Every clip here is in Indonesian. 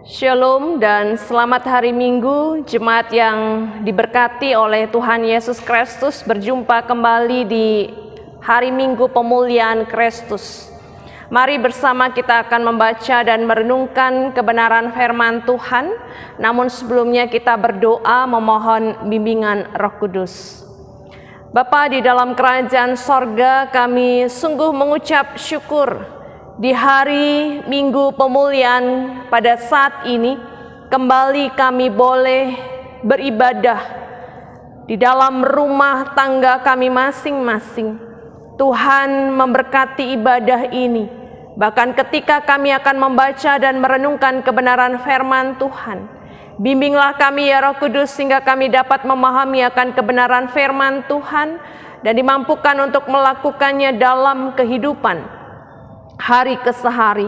Shalom dan selamat hari Minggu, jemaat yang diberkati oleh Tuhan Yesus Kristus. Berjumpa kembali di hari Minggu pemuliaan Kristus. Mari bersama kita akan membaca dan merenungkan kebenaran firman Tuhan. Namun sebelumnya kita berdoa memohon bimbingan Roh Kudus. Bapa di dalam kerajaan sorga, kami sungguh mengucap syukur di hari Minggu pemuliaan pada saat ini kembali kami boleh beribadah di dalam rumah tangga kami masing-masing. Tuhan memberkati ibadah ini. Bahkan ketika kami akan membaca dan merenungkan kebenaran firman Tuhan, bimbinglah kami ya Roh Kudus sehingga kami dapat memahami akan kebenaran firman Tuhan dan dimampukan untuk melakukannya dalam kehidupan hari ke hari.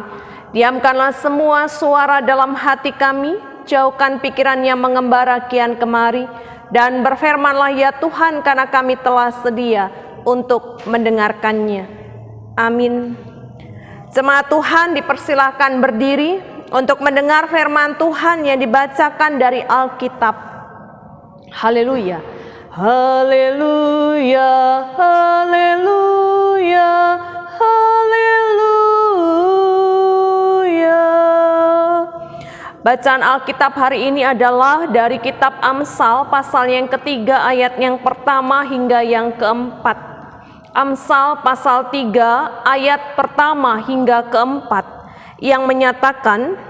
Diamkanlah semua suara dalam hati kami, jauhkan pikiran yang mengembara kian kemari, dan berfirmanlah ya Tuhan, karena kami telah sedia untuk mendengarkannya. Amin. Jemaat Tuhan dipersilahkan berdiri untuk mendengar firman Tuhan yang dibacakan dari Alkitab. Haleluya. Haleluya. Haleluya. Haleluya. Bacaan Alkitab hari ini adalah dari kitab Amsal pasal yang ketiga ayat yang pertama hingga yang keempat. Amsal pasal 3 ayat pertama hingga keempat yang menyatakan,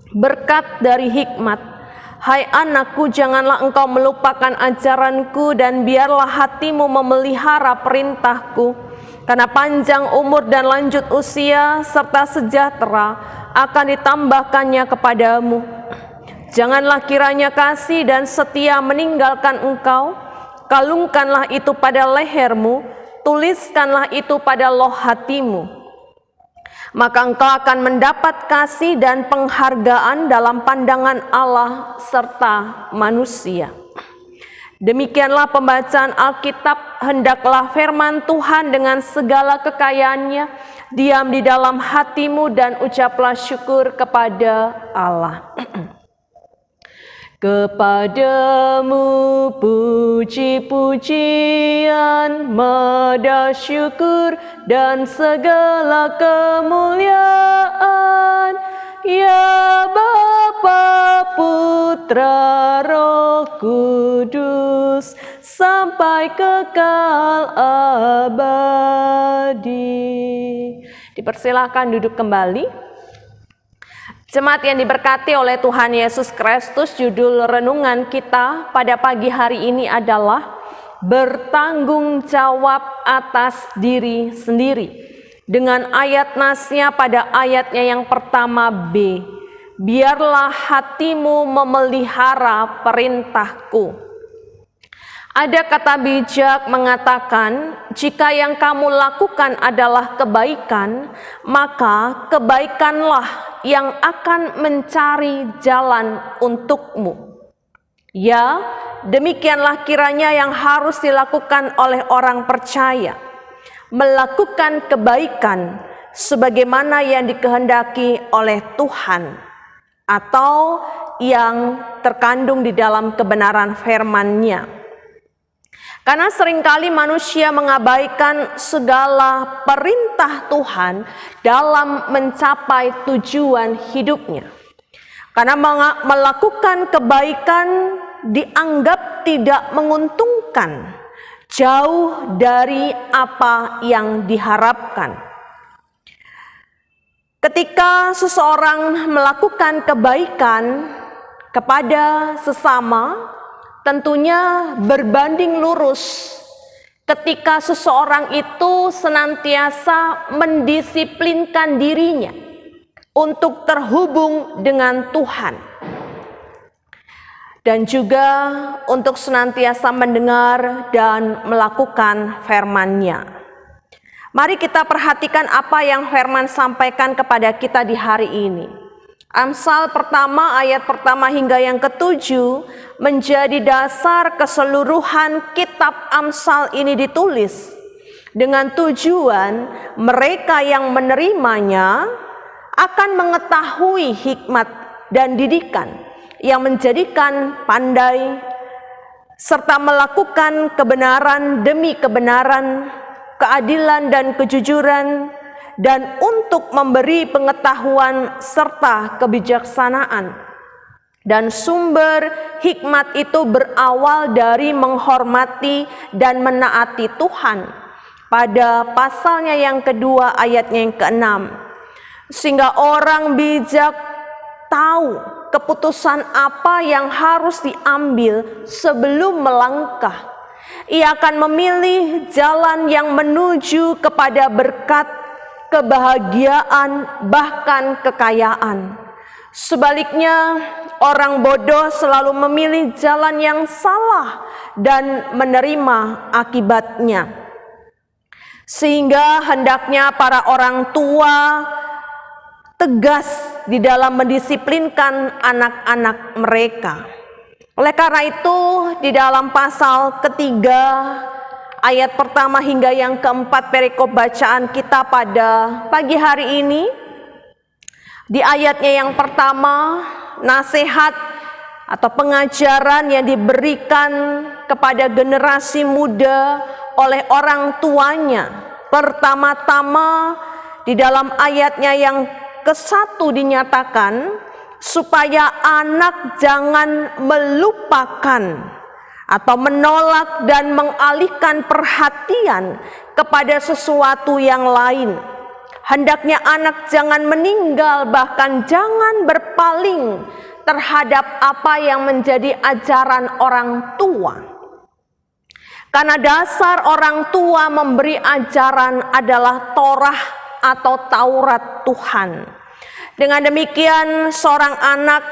berkat dari hikmat. Hai anakku, janganlah engkau melupakan ajaranku dan biarlah hatimu memelihara perintahku. Karena panjang umur dan lanjut usia serta sejahtera akan ditambahkannya kepadamu. Janganlah kiranya kasih dan setia meninggalkan engkau. Kalungkanlah itu pada lehermu, tuliskanlah itu pada loh hatimu. Maka engkau akan mendapat kasih dan penghargaan dalam pandangan Allah serta manusia. Demikianlah pembacaan Alkitab. Hendaklah firman Tuhan dengan segala kekayaannya diam di dalam hatimu dan ucaplah syukur kepada Allah. Kepadamu puji-pujian, madah syukur dan segala kemuliaan, ya Bapa, Putra, Roh Kudus, sampai kekal abadi. Dipersilakan duduk kembali. Jemaat yang diberkati oleh Tuhan Yesus Kristus, judul renungan kita pada pagi hari ini adalah bertanggung jawab atas diri sendiri. Dengan ayat nasnya pada ayatnya yang pertama B, biarlah hatimu memelihara perintahku. Ada kata bijak mengatakan, jika yang kamu lakukan adalah kebaikan, maka kebaikanlah yang akan mencari jalan untukmu. Ya, demikianlah kiranya yang harus dilakukan oleh orang percaya. Melakukan kebaikan sebagaimana yang dikehendaki oleh Tuhan, atau yang terkandung di dalam kebenaran firman-Nya. Karena seringkali manusia mengabaikan segala perintah Tuhan dalam mencapai tujuan hidupnya. Karena melakukan kebaikan dianggap tidak menguntungkan, jauh dari apa yang diharapkan. Ketika seseorang melakukan kebaikan kepada sesama, tentunya berbanding lurus ketika seseorang itu senantiasa mendisiplinkan dirinya untuk terhubung dengan Tuhan, dan juga untuk senantiasa mendengar dan melakukan firman-Nya. Mari kita perhatikan apa yang firman sampaikan kepada kita di hari ini. Amsal pertama ayat pertama hingga yang ketujuh menjadi dasar keseluruhan kitab Amsal ini ditulis dengan tujuan mereka yang menerimanya akan mengetahui hikmat dan didikan yang menjadikan pandai serta melakukan kebenaran demi kebenaran, keadilan dan kejujuran, dan untuk memberi pengetahuan serta kebijaksanaan. Dan sumber hikmat itu berawal dari menghormati dan menaati Tuhan. Pada pasalnya yang kedua ayatnya yang ke-6. Sehingga orang bijak tahu keputusan apa yang harus diambil sebelum melangkah. Ia akan memilih jalan yang menuju kepada berkat, kebahagiaan, bahkan kekayaan. Sebaliknya, orang bodoh selalu memilih jalan yang salah dan menerima akibatnya. Sehingga hendaknya para orang tua tegas di dalam mendisiplinkan anak-anak mereka. Oleh karena itu, di dalam pasal ketiga ayat pertama hingga yang keempat perikop bacaan kita pada pagi hari ini, di ayatnya yang pertama, nasihat atau pengajaran yang diberikan kepada generasi muda oleh orang tuanya. Pertama-tama di dalam ayatnya yang ke-1 dinyatakan supaya anak jangan melupakan atau menolak dan mengalihkan perhatian kepada sesuatu yang lain. Hendaknya anak jangan meninggal, bahkan jangan berpaling terhadap apa yang menjadi ajaran orang tua. Karena dasar orang tua memberi ajaran adalah Torah atau Taurat Tuhan. Dengan demikian seorang anak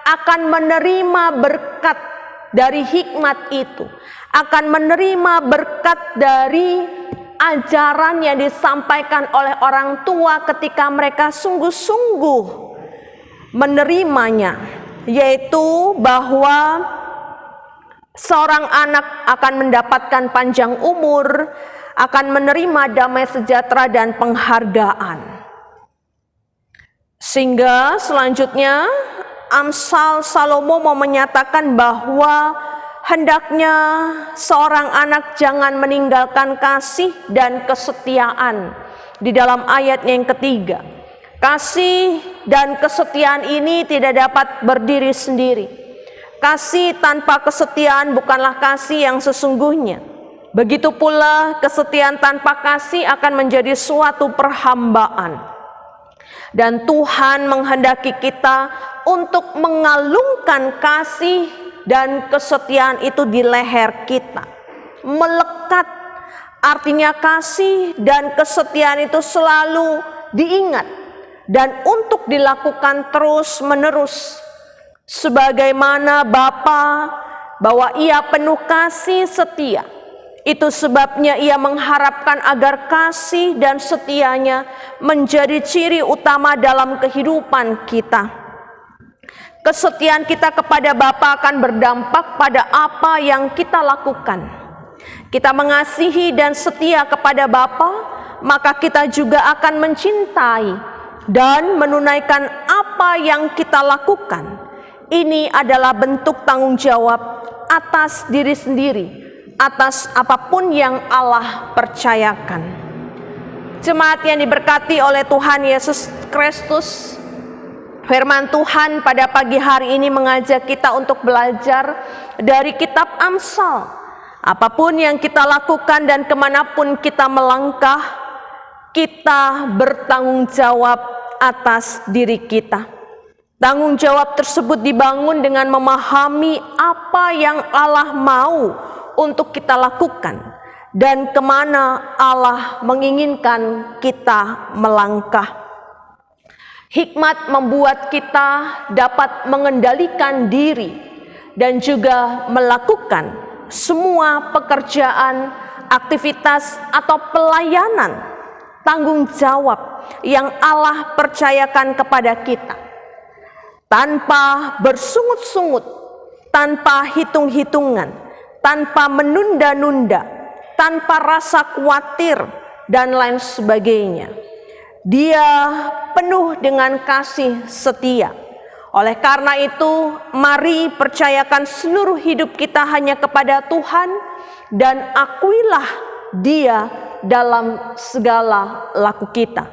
akan menerima berkat dari hikmat itu, akan menerima berkat dari ajaran yang disampaikan oleh orang tua ketika mereka sungguh-sungguh menerimanya, yaitu bahwa seorang anak akan mendapatkan panjang umur, akan menerima damai sejahtera dan penghargaan. Sehingga selanjutnya Amsal Salomo mau menyatakan bahwa hendaknya seorang anak jangan meninggalkan kasih dan kesetiaan. Di dalam ayat yang ketiga, kasih dan kesetiaan ini tidak dapat berdiri sendiri. Kasih tanpa kesetiaan bukanlah kasih yang sesungguhnya. Begitu pula kesetiaan tanpa kasih akan menjadi suatu perhambaan. Dan Tuhan menghendaki kita untuk mengalungkan kasih dan kesetiaan itu di leher kita. Melekat, artinya kasih dan kesetiaan itu selalu diingat dan untuk dilakukan terus menerus. Sebagaimana Bapa bahwa ia penuh kasih setia, itu sebabnya ia mengharapkan agar kasih dan setianya menjadi ciri utama dalam kehidupan kita. Kesetiaan kita kepada Bapa akan berdampak pada apa yang kita lakukan. Kita mengasihi dan setia kepada Bapa, maka kita juga akan mencintai dan menunaikan apa yang kita lakukan. Ini adalah bentuk tanggung jawab atas diri sendiri, atas apapun yang Allah percayakan. Jemaat yang diberkati oleh Tuhan Yesus Kristus, firman Tuhan pada pagi hari ini mengajak kita untuk belajar dari kitab Amsal. Apapun yang kita lakukan dan kemanapun kita melangkah, kita bertanggung jawab atas diri kita. Tanggung jawab tersebut dibangun dengan memahami apa yang Allah mau untuk kita lakukan dan kemana Allah menginginkan kita melangkah. Hikmat membuat kita dapat mengendalikan diri dan juga melakukan semua pekerjaan, aktivitas atau pelayanan, tanggung jawab yang Allah percayakan kepada kita. Tanpa bersungut-sungut, tanpa hitung-hitungan, tanpa menunda-nunda, tanpa rasa khawatir dan lain sebagainya. Dia penuh dengan kasih setia Oleh karena itu, mari percayakan seluruh hidup kita hanya kepada Tuhan dan akuilah Dia dalam segala laku kita.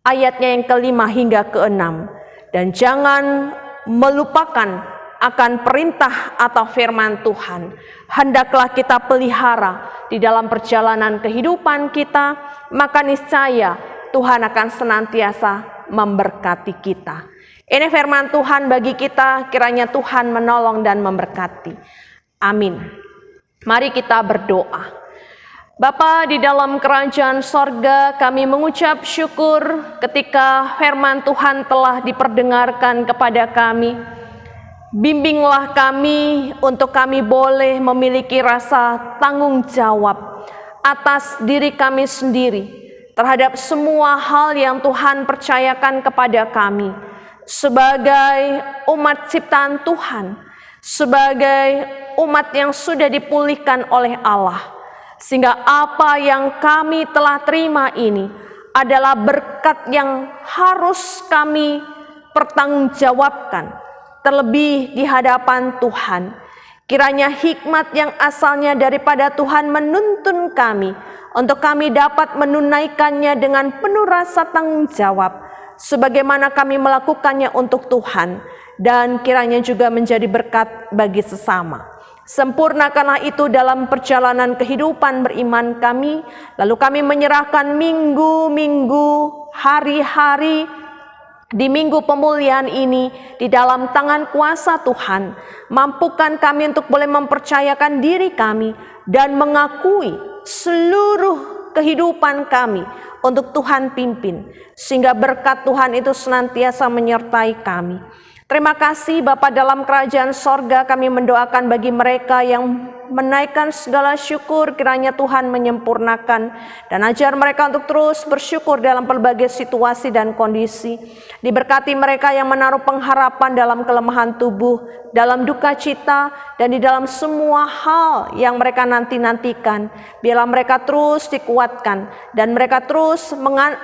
Ayatnya yang kelima hingga keenam. Dan jangan melupakan akan perintah atau firman Tuhan. Hendaklah kita pelihara di dalam perjalanan kehidupan kita, maka niscaya Tuhan akan senantiasa memberkati kita. Ini firman Tuhan bagi kita, kiranya Tuhan menolong dan memberkati. Amin. Mari kita berdoa. Bapa di dalam kerajaan sorga, kami mengucap syukur ketika firman Tuhan telah diperdengarkan kepada kami. Bimbinglah kami untuk kami boleh memiliki rasa tanggung jawab atas diri kami sendiri terhadap semua hal yang Tuhan percayakan kepada kami. Sebagai umat ciptaan Tuhan, sebagai umat yang sudah dipulihkan oleh Allah. Sehingga apa yang kami telah terima ini adalah berkat yang harus kami pertanggungjawabkan, terlebih di hadapan Tuhan. Kiranya hikmat yang asalnya daripada Tuhan menuntun kami untuk kami dapat menunaikannya dengan penuh rasa tanggung jawab, sebagaimana kami melakukannya untuk Tuhan, dan kiranya juga menjadi berkat bagi sesama. Sempurnakanlah itu dalam perjalanan kehidupan beriman kami, lalu kami menyerahkan minggu-minggu, hari-hari di minggu pemulihan ini di dalam tangan kuasa Tuhan. Mampukan kami untuk boleh mempercayakan diri kami dan mengakui seluruh kehidupan kami untuk Tuhan pimpin, sehingga berkat Tuhan itu senantiasa menyertai kami. Terima kasih Bapa dalam kerajaan sorga, kami mendoakan bagi mereka yang menaikkan segala syukur, kiranya Tuhan menyempurnakan dan ajar mereka untuk terus bersyukur dalam berbagai situasi dan kondisi. Diberkati mereka yang menaruh pengharapan dalam kelemahan tubuh, dalam duka cita, dan di dalam semua hal yang mereka nanti-nantikan. Biarlah mereka terus dikuatkan dan mereka terus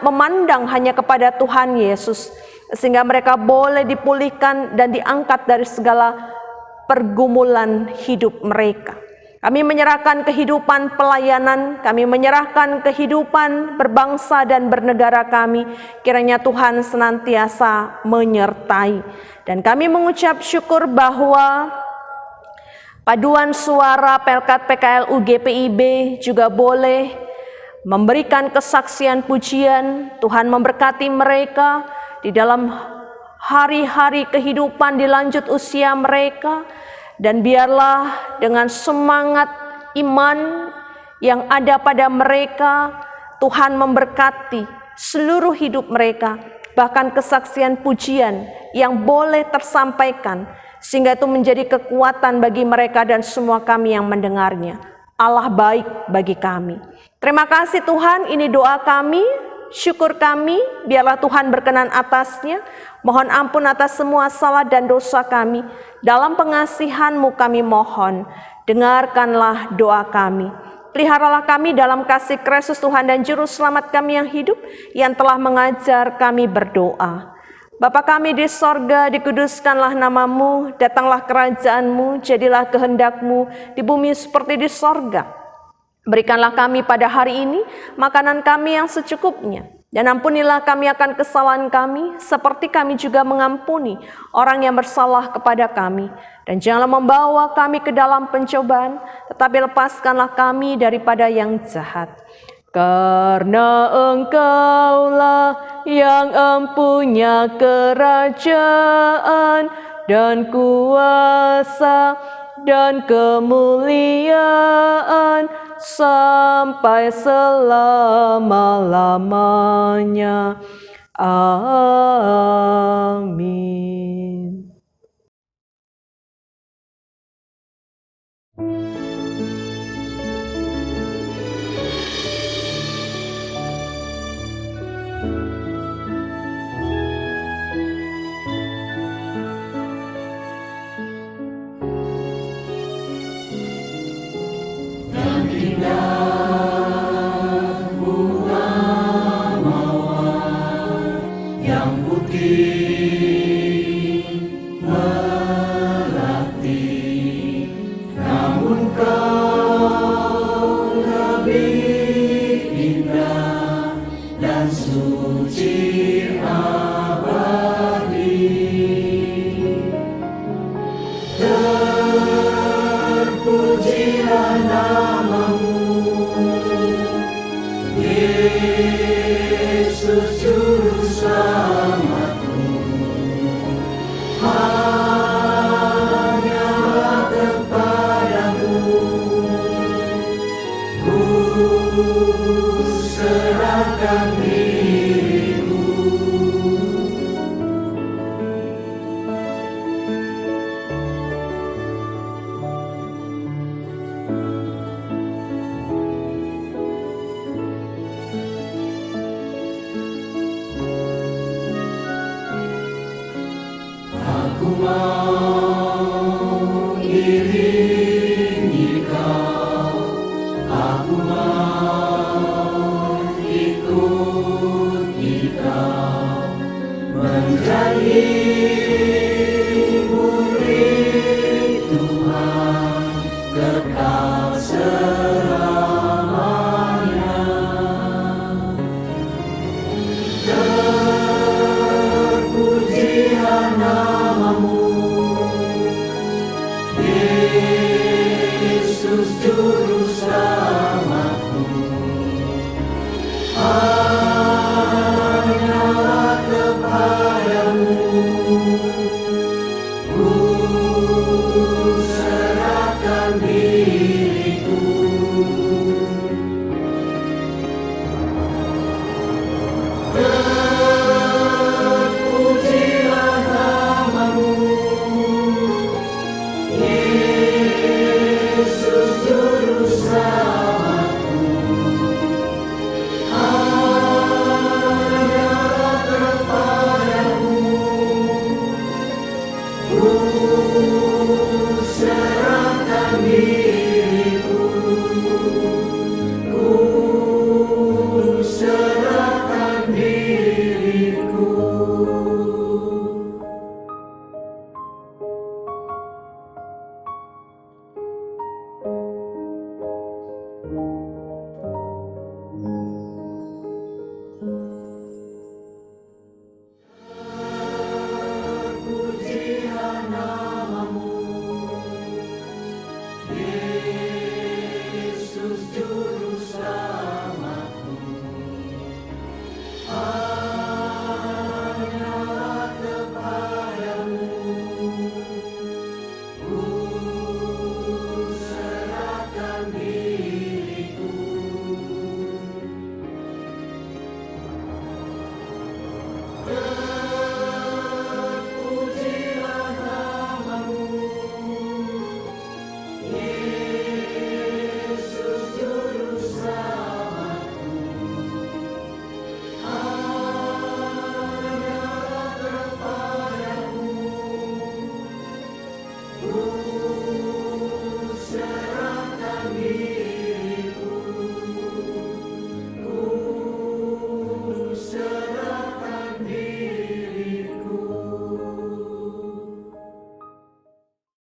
memandang hanya kepada Tuhan Yesus, sehingga mereka boleh dipulihkan dan diangkat dari segala pergumulan hidup mereka. Kami menyerahkan kehidupan pelayanan, kami menyerahkan kehidupan berbangsa dan bernegara kami. Kiranya Tuhan senantiasa menyertai. Dan kami mengucap syukur bahwa paduan suara Pelkat PKL UGPIB juga boleh memberikan kesaksian pujian. Tuhan memberkati mereka di dalam hari-hari kehidupan di lanjut usia mereka, dan biarlah dengan semangat iman yang ada pada mereka, Tuhan memberkati seluruh hidup mereka, bahkan kesaksian pujian yang boleh tersampaikan, sehingga itu menjadi kekuatan bagi mereka dan semua kami yang mendengarnya. Allah baik bagi kami. Terima kasih Tuhan, ini doa kami. Syukur kami, biarlah Tuhan berkenan atasnya. Mohon ampun atas semua salah dan dosa kami. Dalam pengasihan-Mu kami mohon, dengarkanlah doa kami. Peliharalah kami dalam kasih Kristus Tuhan dan Juru Selamat kami yang hidup, yang telah mengajar kami berdoa. Bapa kami di sorga, dikuduskanlah nama-Mu, datanglah kerajaan-Mu, jadilah kehendak-Mu di bumi seperti di sorga. Berikanlah kami pada hari ini makanan kami yang secukupnya, dan ampunilah kami akan kesalahan kami, seperti kami juga mengampuni orang yang bersalah kepada kami. Dan janganlah membawa kami ke dalam pencobaan, tetapi lepaskanlah kami daripada yang jahat. Karena Engkaulah yang empunya kerajaan dan kuasa dan kemuliaan sampai selama-lamanya. Amin. Bunga mawar yang putih mau iringi kau, aku mau ikuti kau, menjadi